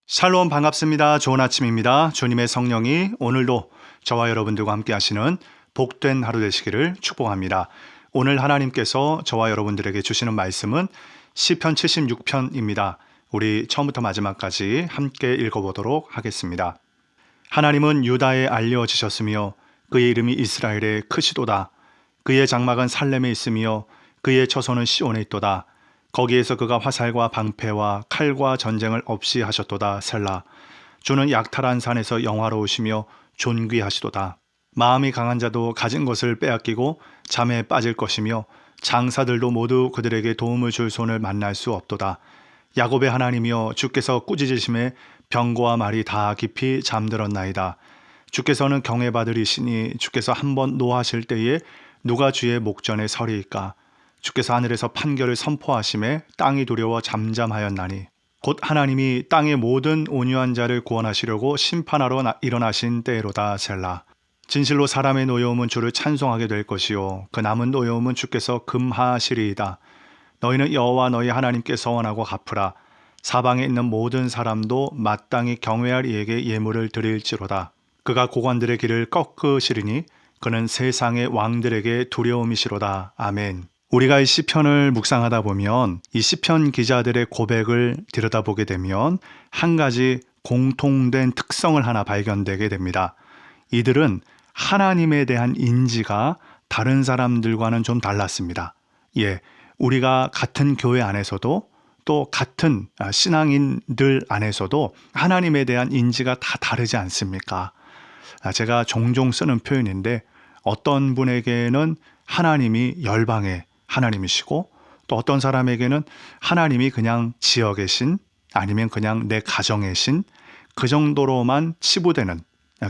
샬롬 반갑습니다. 좋은 아침입니다. 주님의 성령이 오늘도 저와 여러분들과 함께 하시는 복된 하루 되시기를 축복합니다. 오늘 하나님께서 저와 여러분들에게 주시는 말씀은 시편 76편입니다. 우리 처음부터 마지막까지 함께 읽어보도록 하겠습니다. 하나님은 유다에 알려지셨으며 그의 이름이 이스라엘에 크시도다. 그의 장막은 살렘에 있으며 그의 처소는 시온에 있도다. 거기에서 그가 화살과 방패와 칼과 전쟁을 없이 하셨도다. 셀라. 주는 약탈한 산에서 영화로우시며 존귀하시도다. 마음이 강한 자도 가진 것을 빼앗기고 잠에 빠질 것이며 장사들도 모두 그들에게 도움을 줄 손을 만날 수 없도다. 야곱의 하나님이여, 주께서 꾸짖으심에 병거와 말이 다 깊이 잠들었나이다. 주께서는 경외받으리시니 주께서 한번 노하실 때에 누가 주의 목전에 서리이까. 주께서 하늘에서 판결을 선포하심에 땅이 두려워 잠잠하였나니 곧 하나님이 땅의 모든 온유한 자를 구원하시려고 심판하러 일어나신 때로다. 셀라. 진실로 사람의 노여움은 주를 찬송하게 될 것이요 그 남은 노여움은 주께서 금하시리이다. 너희는 여호와 너희 하나님께 서원하고 갚으라. 사방에 있는 모든 사람도 마땅히 경외할 이에게 예물을 드릴지로다. 그가 고관들의 길을 꺾으시리니 그는 세상의 왕들에게 두려움이시로다. 아멘. 우리가 이 시편을 묵상하다 보면 이 시편 기자들의 고백을 들여다보게 되면 한 가지 공통된 특성을 하나 발견되게 됩니다. 이들은 하나님에 대한 인지가 다른 사람들과는 좀 달랐습니다. 우리가 같은 교회 안에서도 또 같은 신앙인들 안에서도 하나님에 대한 인지가 다 다르지 않습니까? 제가 종종 쓰는 표현인데 어떤 분에게는 하나님이 열방의 하나님이시고 또 어떤 사람에게는 하나님이 그냥 지역의 신 아니면 그냥 내 가정의 신, 그 정도로만 치부되는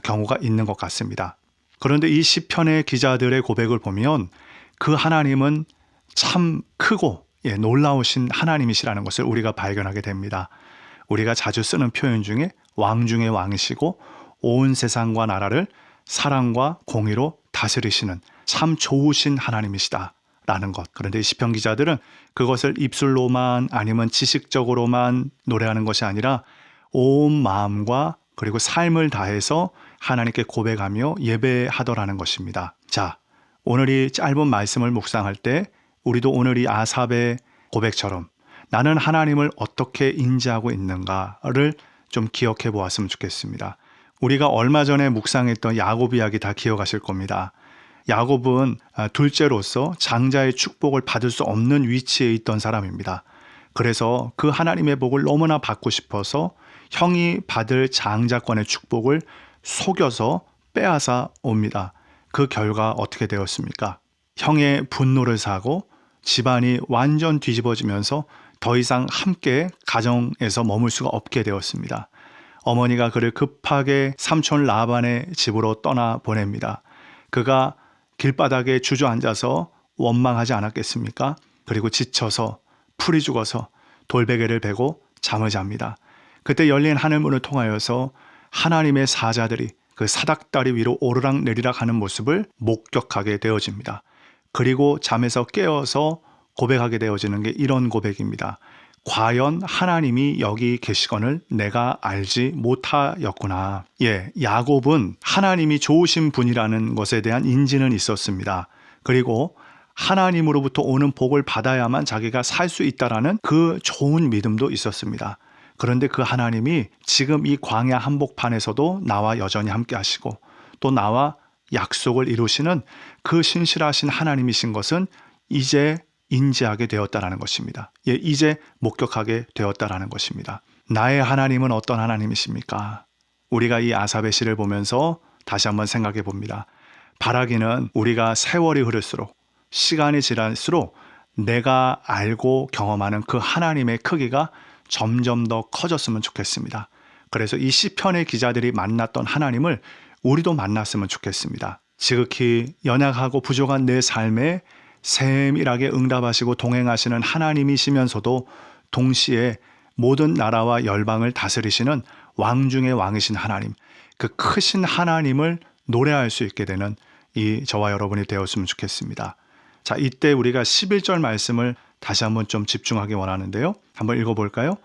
경우가 있는 것 같습니다. 그런데 이 시편의 기자들의 고백을 보면 그 하나님은 참 크고 놀라우신 하나님이시라는 것을 우리가 발견하게 됩니다. 우리가 자주 쓰는 표현 중에 왕 중의 왕이시고 온 세상과 나라를 사랑과 공의로 다스리시는 참 좋으신 하나님이시다 라는 것. 그런데 이 시편 기자들은 그것을 입술로만 아니면 지식적으로만 노래하는 것이 아니라 온 마음과 그리고 삶을 다해서 하나님께 고백하며 예배하더라는 것입니다. 자, 오늘 이 짧은 말씀을 묵상할 때 우리도 오늘 이 아삽의 고백처럼 나는 하나님을 어떻게 인지하고 있는가를 좀 기억해 보았으면 좋겠습니다. 우리가 얼마 전에 묵상했던 야곱 이야기 다 기억하실 겁니다. 야곱은 둘째로서 장자의 축복을 받을 수 없는 위치에 있던 사람입니다. 그래서 그 하나님의 복을 너무나 받고 싶어서 형이 받을 장자권의 축복을 속여서 빼앗아 옵니다. 그 결과 어떻게 되었습니까? 형의 분노를 사고 집안이 완전 뒤집어지면서 더 이상 함께 가정에서 머물 수가 없게 되었습니다. 어머니가 그를 급하게 삼촌 라반의 집으로 떠나 보냅니다. 그가 길바닥에 주저앉아서 원망하지 않았겠습니까? 그리고 지쳐서 풀이 죽어서 돌베개를 베고 잠을 잡니다. 그때 열린 하늘문을 통하여서 하나님의 사자들이 그 사닥다리 위로 오르락 내리락 하는 모습을 목격하게 되어집니다. 그리고 잠에서 깨어서 고백하게 되어지는 게 이런 고백입니다. 과연 하나님이 여기 계시거늘 내가 알지 못하였구나. 야곱은 하나님이 좋으신 분이라는 것에 대한 인지는 있었습니다. 그리고 하나님으로부터 오는 복을 받아야만 자기가 살 수 있다라는 그 좋은 믿음도 있었습니다. 그런데 그 하나님이 지금 이 광야 한복판에서도 나와 여전히 함께 하시고 또 나와 약속을 이루시는 그 신실하신 하나님이신 것은 이제 인지하게 되었다라는 것입니다. 이제 목격하게 되었다라는 것입니다. 나의 하나님은 어떤 하나님이십니까? 우리가 이 아삽의 시를 보면서 다시 한번 생각해 봅니다. 바라기는 우리가 세월이 흐를수록 시간이 지날수록 내가 알고 경험하는 그 하나님의 크기가 점점 더 커졌으면 좋겠습니다. 그래서 이 시편의 기자들이 만났던 하나님을 우리도 만났으면 좋겠습니다. 지극히 연약하고 부족한 내 삶에 세밀하게 응답하시고 동행하시는 하나님이시면서도 동시에 모든 나라와 열방을 다스리시는 왕 중의 왕이신 하나님, 그 크신 하나님을 노래할 수 있게 되는 이 저와 여러분이 되었으면 좋겠습니다. 자, 이때 우리가 11절 말씀을 다시 한번 좀 집중하기 원하는데요. 한번 읽어볼까요?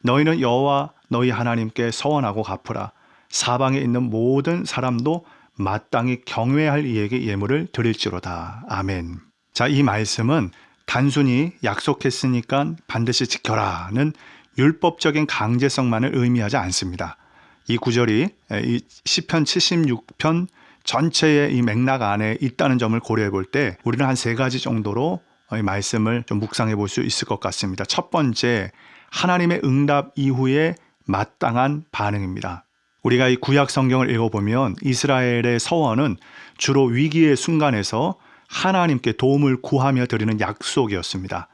너희는 여호와 너희 하나님께 서원하고 갚으라. 사방에 있는 모든 사람도 마땅히 경외할 이에게 예물을 드릴지로다. 아멘. 자, 이 말씀은 단순히 약속했으니까 반드시 지켜라는 율법적인 강제성만을 의미하지 않습니다. 이 구절이 이 시편 76편 전체의 이 맥락 안에 있다는 점을 고려해 볼 때 우리는 한 3가지 정도로 이 말씀을 좀 묵상해 볼 수 있을 것 같습니다. 첫 번째, 하나님의 응답 이후에 마땅한 반응입니다. 우리가 이 구약 성경을 읽어보면 이스라엘의 서원은 주로 위기의 순간에서 하나님께 도움을 구하며 드리는 약속이었습니다.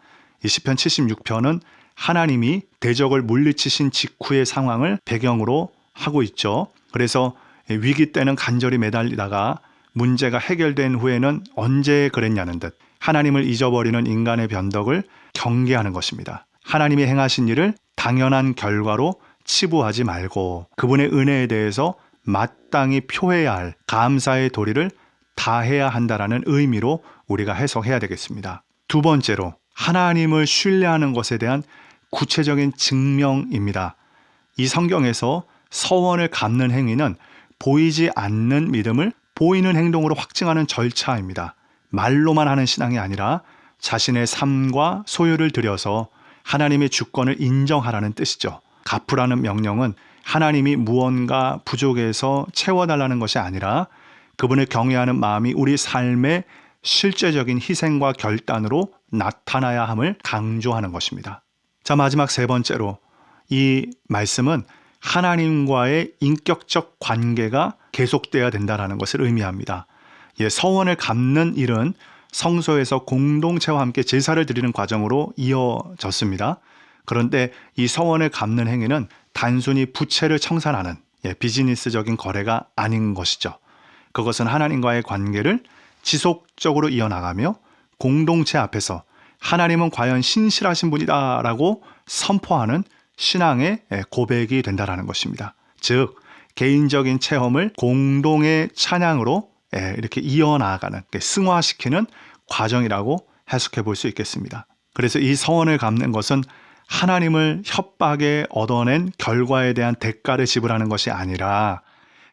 이 시편 76편은 하나님이 대적을 물리치신 직후의 상황을 배경으로 하고 있죠. 그래서 위기 때는 간절히 매달리다가 문제가 해결된 후에는 언제 그랬냐는 듯 하나님을 잊어버리는 인간의 변덕을 경계하는 것입니다. 하나님이 행하신 일을 당연한 결과로 치부하지 말고 그분의 은혜에 대해서 마땅히 표해야 할 감사의 도리를 다해야 한다라는 의미로 우리가 해석해야 되겠습니다. 두 번째로, 하나님을 신뢰하는 것에 대한 구체적인 증명입니다. 이 성경에서 서원을 갚는 행위는 보이지 않는 믿음을 보이는 행동으로 확증하는 절차입니다. 말로만 하는 신앙이 아니라 자신의 삶과 소유를 들여서 하나님의 주권을 인정하라는 뜻이죠. 갚으라는 명령은 하나님이 무언가 부족해서 채워달라는 것이 아니라 그분을 경외하는 마음이 우리 삶의 실제적인 희생과 결단으로 나타나야 함을 강조하는 것입니다. 자, 마지막 3번째로, 이 말씀은 하나님과의 인격적 관계가 계속돼야 된다는 것을 의미합니다. 서원을 갚는 일은 성소에서 공동체와 함께 제사를 드리는 과정으로 이어졌습니다. 그런데 이 서원을 갚는 행위는 단순히 부채를 청산하는 비즈니스적인 거래가 아닌 것이죠. 그것은 하나님과의 관계를 지속적으로 이어나가며 공동체 앞에서 하나님은 과연 신실하신 분이다라고 선포하는 신앙의 고백이 된다는 것입니다. 즉, 개인적인 체험을 공동의 찬양으로 이렇게 이어나가는, 승화시키는 과정이라고 해석해 볼 수 있겠습니다. 그래서 이 서원을 갚는 것은 하나님을 협박에 얻어낸 결과에 대한 대가를 지불하는 것이 아니라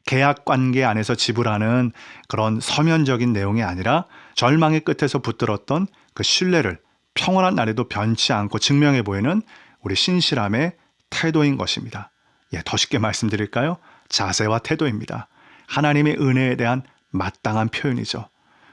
계약 관계 안에서 지불하는 그런 서면적인 내용이 아니라 절망의 끝에서 붙들었던 그 신뢰를 평온한 날에도 변치 않고 증명해 보이는 우리 신실함의 태도인 것입니다. 더 쉽게 말씀드릴까요? 자세와 태도입니다. 하나님의 은혜에 대한 마땅한 표현이죠.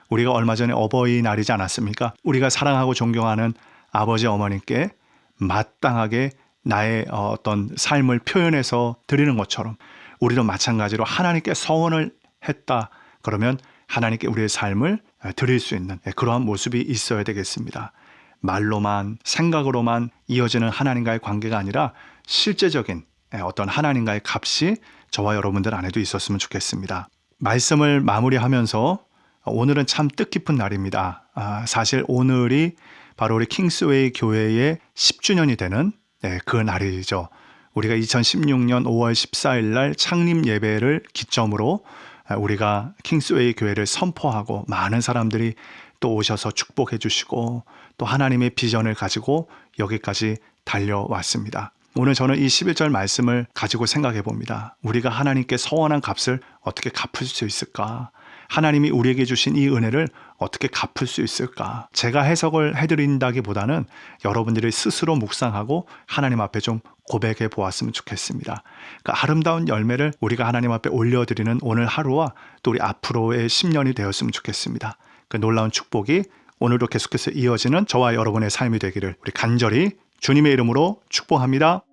우리가 얼마 전에 어버이날이지 않았습니까? 우리가 사랑하고 존경하는 아버지 어머님께 마땅하게 나의 어떤 삶을 표현해서 드리는 것처럼 우리도 마찬가지로 하나님께 서원을 했다. 그러면 하나님께 우리의 삶을 드릴 수 있는 그러한 모습이 있어야 되겠습니다. 말로만, 생각으로만 이어지는 하나님과의 관계가 아니라 실제적인 어떤 하나님과의 값이 저와 여러분들 안에도 있었으면 좋겠습니다. 말씀을 마무리하면서 오늘은 참 뜻깊은 날입니다. 사실 오늘이 바로 우리 킹스웨이 교회의 10주년이 되는 그 날이죠. 우리가 2016년 5월 14일 날 창립 예배를 기점으로 우리가 킹스웨이 교회를 선포하고 많은 사람들이 또 오셔서 축복해 주시고 또 하나님의 비전을 가지고 여기까지 달려왔습니다. 오늘 저는 이 11절 말씀을 가지고 생각해 봅니다. 우리가 하나님께 서원한 값을 어떻게 갚을 수 있을까? 하나님이 우리에게 주신 이 은혜를 어떻게 갚을 수 있을까? 제가 해석을 해드린다기보다는 여러분들이 스스로 묵상하고 하나님 앞에 좀 고백해 보았으면 좋겠습니다. 그 아름다운 열매를 우리가 하나님 앞에 올려드리는 오늘 하루와 또 우리 앞으로의 10년이 되었으면 좋겠습니다. 그 놀라운 축복이 오늘도 계속해서 이어지는 저와 여러분의 삶이 되기를 우리 간절히 주님의 이름으로 축복합니다.